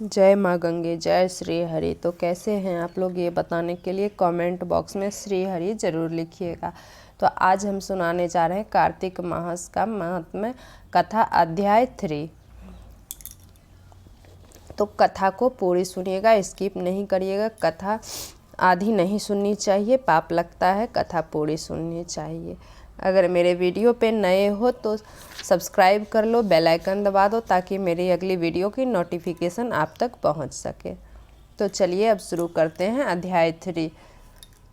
जय माँ गंगे, जय श्री हरि। तो कैसे हैं आप लोग, ये बताने के लिए कमेंट बॉक्स में श्री हरि जरूर लिखिएगा। तो आज हम सुनाने जा रहे हैं कार्तिक मास का महात्म्य कथा अध्याय 3। तो कथा को पूरी सुनिएगा, स्किप नहीं करिएगा। कथा आधी नहीं सुननी चाहिए, पाप लगता है। कथा पूरी सुननी चाहिए। अगर मेरे वीडियो पे नए हो तो सब्सक्राइब कर लो, बेल आइकन दबा दो ताकि मेरी अगली वीडियो की नोटिफिकेशन आप तक पहुंच सके। तो चलिए अब शुरू करते हैं अध्याय 3।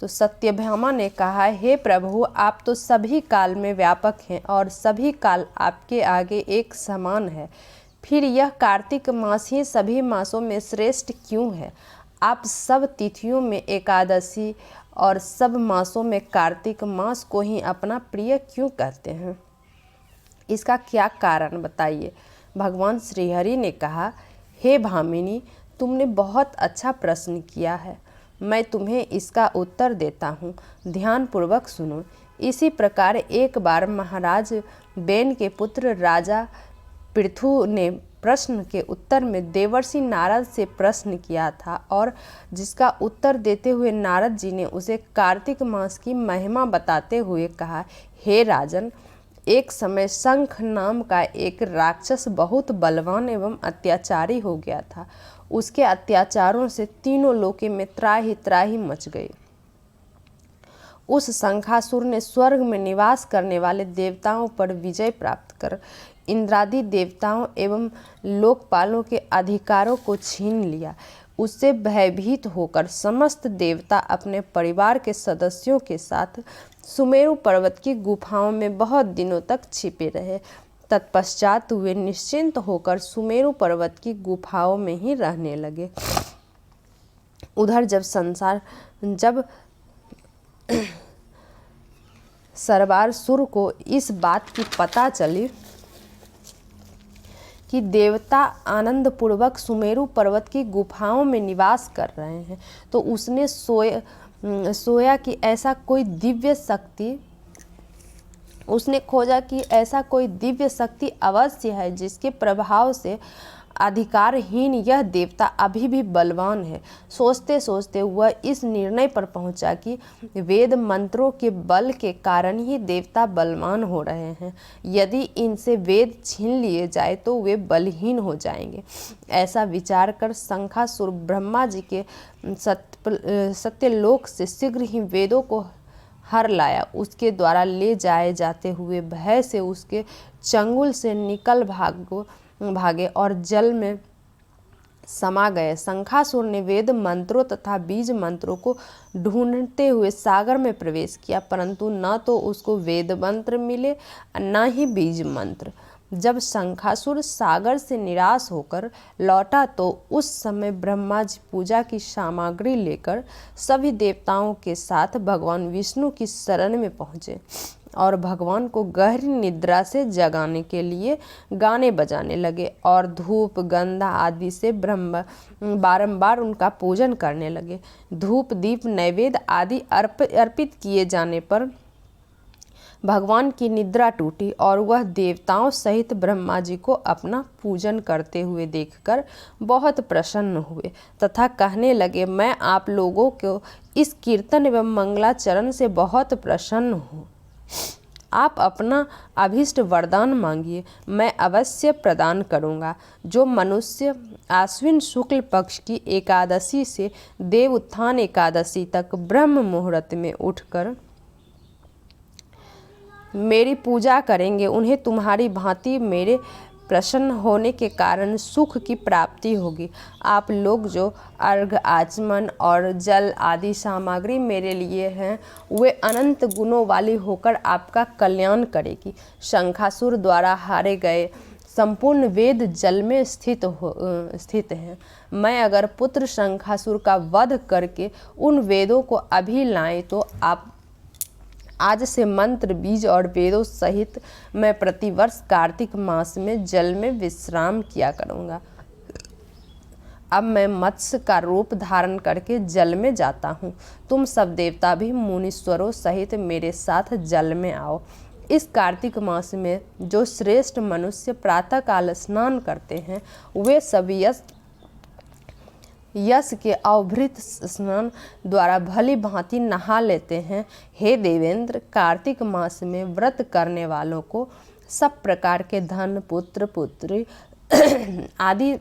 तो सत्यभामा ने कहा, हे प्रभु, आप तो सभी काल में व्यापक हैं और सभी काल आपके आगे एक समान है। फिर यह कार्तिक मास ही सभी मासों में श्रेष्ठ क्यों है? आप सब तिथियों में एकादशी और सब मासों में कार्तिक मास को ही अपना प्रिय क्यों कहते हैं? इसका क्या कारण बताइए। भगवान श्रीहरि ने कहा, हे भामिनी, तुमने बहुत अच्छा प्रश्न किया है। मैं तुम्हें इसका उत्तर देता हूँ, ध्यानपूर्वक सुनो। इसी प्रकार एक बार महाराज बेन के पुत्र राजा पृथु ने प्रश्न के उत्तर में देवर्षि नारद से प्रश्न किया था और जिसका उत्तर देते हुए नारद जी ने उसे कार्तिक मास की महिमा बताते हुए कहा, हे राजन, एक समय शंख नाम का एक राक्षस बहुत बलवान एवं अत्याचारी हो गया था। उसके अत्याचारों से तीनों लोके में त्राहि त्राहि मच गई। उस शंखासुर ने स्वर्ग में निवास करने वाले देवताओं पर विजय प्राप्त कर इंद्रादि देवताओं एवं लोकपालों के अधिकारों को छीन लिया। उससे भयभीत होकर समस्त देवता अपने परिवार के सदस्यों के साथ सुमेरु पर्वत की गुफाओं में बहुत दिनों तक छिपे रहे। तत्पश्चात वे निश्चिंत होकर सुमेरु पर्वत की गुफाओं में ही रहने लगे। उधर जब सरबासुर को इस बात की पता चली कि देवता आनंद पूर्वक सुमेरु पर्वत की गुफाओं में निवास कर रहे हैं, तो उसने सोया कि ऐसा कोई दिव्य शक्ति उसने खोजा कि ऐसा कोई दिव्य शक्ति अवश्य है जिसके प्रभाव से अधिकारहीन यह देवता अभी भी बलवान है। सोचते सोचते वह इस निर्णय पर पहुंचा कि वेद मंत्रों के बल के कारण ही देवता बलवान हो रहे हैं। यदि इनसे वेद छीन लिए जाए तो वे बलहीन हो जाएंगे। ऐसा विचार कर शंखासुर ब्रह्मा जी के सत्यलोक से शीघ्र ही वेदों को हर लाया। उसके द्वारा ले जाए जाते हुए भय से उसके चंगुल से निकल भागे और जल में समा गए। शंखासुर ने वेद मंत्रों तथा बीज मंत्रों को ढूंढते हुए सागर में प्रवेश किया, परंतु न तो उसको वेद मंत्र मिले न ही बीज मंत्र। जब शंखासुर सागर से निराश होकर लौटा तो उस समय ब्रह्मा जी पूजा की सामग्री लेकर सभी देवताओं के साथ भगवान विष्णु की शरण में पहुँचे और भगवान को गहरी निद्रा से जगाने के लिए गाने बजाने लगे और धूप गंधा आदि से बारंबार उनका पूजन करने लगे। धूप दीप नैवेद्य आदि अर्पित किए जाने पर भगवान की निद्रा टूटी और वह देवताओं सहित ब्रह्मा जी को अपना पूजन करते हुए देखकर बहुत प्रसन्न हुए तथा कहने लगे, मैं आप लोगों को इस कीर्तन एवं मंगलाचरण से बहुत प्रसन्न हूँ। आप अपना अभीष्ट वरदान मांगिए, मैं अवश्य प्रदान करूँगा। जो मनुष्य आश्विन शुक्ल पक्ष की एकादशी से देव उत्थान एकादशी तक ब्रह्म मुहूर्त में उठकर मेरी पूजा करेंगे, उन्हें तुम्हारी भांति मेरे प्रसन्न होने के कारण सुख की प्राप्ति होगी। आप लोग जो अर्घ आचमन और जल आदि सामग्री मेरे लिए हैं, वे अनंत गुणों वाली होकर आपका कल्याण करेगी। शंखासुर द्वारा हारे गए संपूर्ण वेद जल में स्थित हैं। मैं अगर पुत्र शंखासुर का वध करके उन वेदों को अभी लाएं तो आप आज से मंत्र बीज और वेदों सहित मैं प्रतिवर्ष कार्तिक मास में जल में विश्राम किया करूँगा। अब मैं मत्स्य का रूप धारण करके जल में जाता हूँ। तुम सब देवता भी मुनीश्वरों सहित मेरे साथ जल में आओ। इस कार्तिक मास में जो श्रेष्ठ मनुष्य प्रातःकाल स्नान करते हैं वे सभी यश के अवभृत स्नान द्वारा भली भांति नहा लेते हैं। हे देवेंद्र, कार्तिक मास में व्रत करने वालों को सब प्रकार के धन, पुत्र पुत्री आदि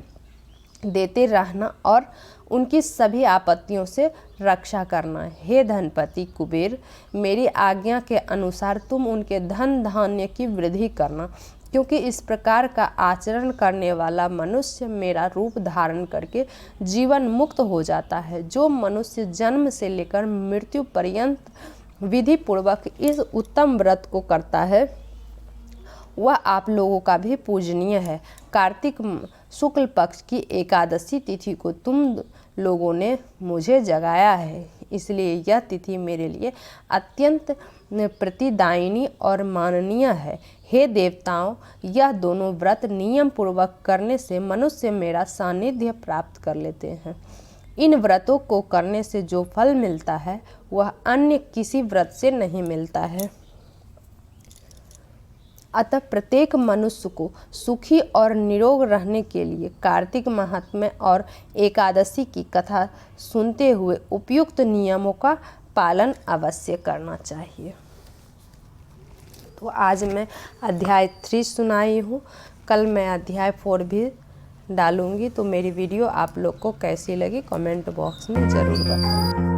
देते रहना और उनकी सभी आपत्तियों से रक्षा करना। हे धनपति कुबेर, मेरी आज्ञा के अनुसार तुम उनके धन धान्य की वृद्धि करना, क्योंकि इस प्रकार का आचरण करने वाला मनुष्य मेरा रूप धारण करके जीवन मुक्त हो जाता है। जो मनुष्य जन्म से लेकर मृत्यु पर्यंत विधि पूर्वक इस उत्तम व्रत को करता है वह आप लोगों का भी पूजनीय है। कार्तिक शुक्ल पक्ष की एकादशी तिथि को तुम लोगों ने मुझे जगाया है, इसलिए यह तिथि मेरे लिए अत्यंत प्रतिदायिनी और माननीय है। हे देवताओं, यह दोनों व्रत नियम पूर्वक करने से मनुष्य मेरा सानिध्य प्राप्त कर लेते हैं। इन व्रतों को करने से जो फल मिलता है वह अन्य किसी व्रत से नहीं मिलता है। अतः प्रत्येक मनुष्य को सुखी और निरोग रहने के लिए कार्तिक महात्म्य और एकादशी की कथा सुनते हुए उपयुक्त नियमों का पालन अवश्य करना चाहिए। तो आज मैं अध्याय 3 सुनाई हूँ, कल मैं अध्याय 4 भी डालूँगी। तो मेरी वीडियो आप लोग को कैसी लगी कमेंट बॉक्स में ज़रूर बताएं।